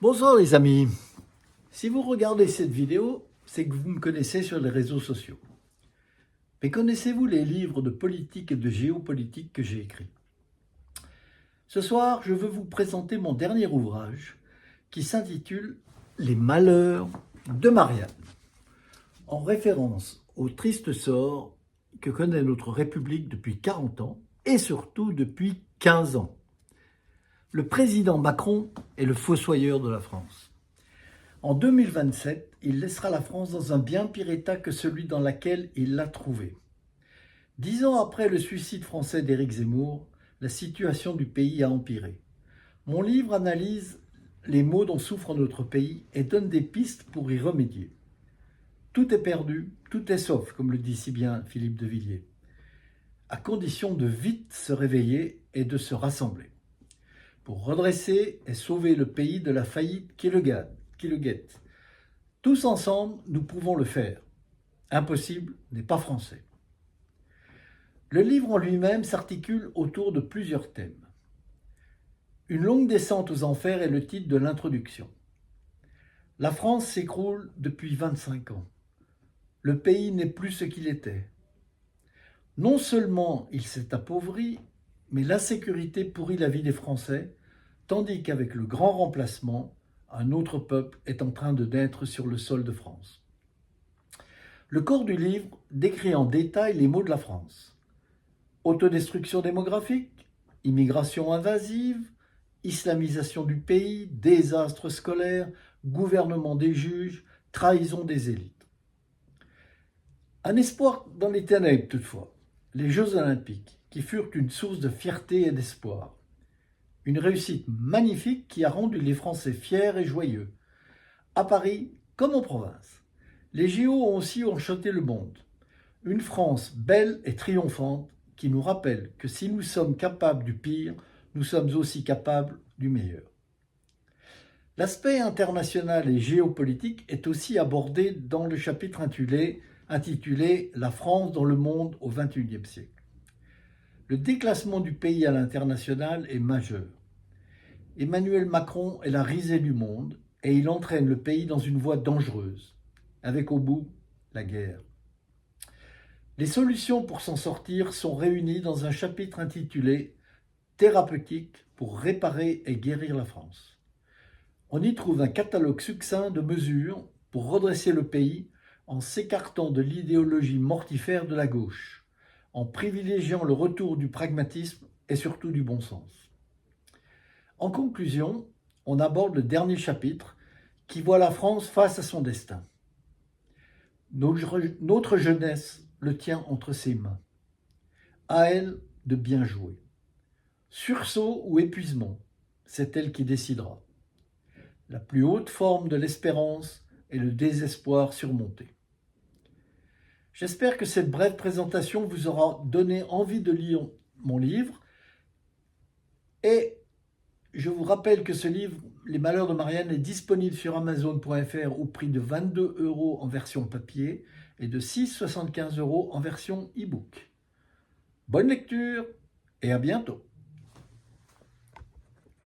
Bonsoir les amis, si vous regardez cette vidéo, c'est que vous me connaissez sur les réseaux sociaux. Mais connaissez-vous les livres de politique et de géopolitique que j'ai écrits? Ce soir, je veux vous présenter mon dernier ouvrage qui s'intitule « Les malheurs de Marianne », en référence au triste sort que connaît notre République depuis 40 ans et surtout depuis 15 ans. Le président Macron est le fossoyeur de la France. En 2027, il laissera la France dans un bien pire état que celui dans lequel il l'a trouvée. 10 ans après le suicide français d'Éric Zemmour, la situation du pays a empiré. Mon livre analyse les maux dont souffre notre pays et donne des pistes pour y remédier. Tout est perdu, tout est sauf, comme le dit si bien Philippe de Villiers, à condition de vite se réveiller et de se rassembler, pour redresser et sauver le pays de la faillite qui le guette. Tous ensemble, nous pouvons le faire. Impossible n'est pas français. Le livre en lui-même s'articule autour de plusieurs thèmes. Une longue descente aux enfers est le titre de l'introduction. La France s'écroule depuis 25 ans. Le pays n'est plus ce qu'il était. Non seulement il s'est appauvri, mais l'insécurité pourrit la vie des Français, tandis qu'avec le grand remplacement, un autre peuple est en train de naître sur le sol de France. Le corps du livre décrit en détail les maux de la France. Autodestruction démographique, immigration invasive, islamisation du pays, désastre scolaire, gouvernement des juges, trahison des élites. Un espoir dans les ténèbres toutefois, les Jeux Olympiques, qui furent une source de fierté et d'espoir. Une réussite magnifique qui a rendu les Français fiers et joyeux. À Paris comme en province, les JO ont aussi enchanté le monde. Une France belle et triomphante qui nous rappelle que si nous sommes capables du pire, nous sommes aussi capables du meilleur. L'aspect international et géopolitique est aussi abordé dans le chapitre intitulé « La France dans le monde au XXIe siècle ». Le déclassement du pays à l'international est majeur. Emmanuel Macron est la risée du monde et il entraîne le pays dans une voie dangereuse, avec au bout la guerre. Les solutions pour s'en sortir sont réunies dans un chapitre intitulé « Thérapeutique pour réparer et guérir la France ». On y trouve un catalogue succinct de mesures pour redresser le pays en s'écartant de l'idéologie mortifère de la gauche, en privilégiant le retour du pragmatisme et surtout du bon sens. En conclusion, on aborde le dernier chapitre qui voit la France face à son destin. Notre jeunesse le tient entre ses mains. À elle de bien jouer. Sursaut ou épuisement, c'est elle qui décidera. La plus haute forme de l'espérance est le désespoir surmonté. J'espère que cette brève présentation vous aura donné envie de lire mon livre. Et je vous rappelle que ce livre, Les Malheurs de Marianne, est disponible sur Amazon.fr au prix de 22 € en version papier et de 6,75 € en version e-book. Bonne lecture et à bientôt.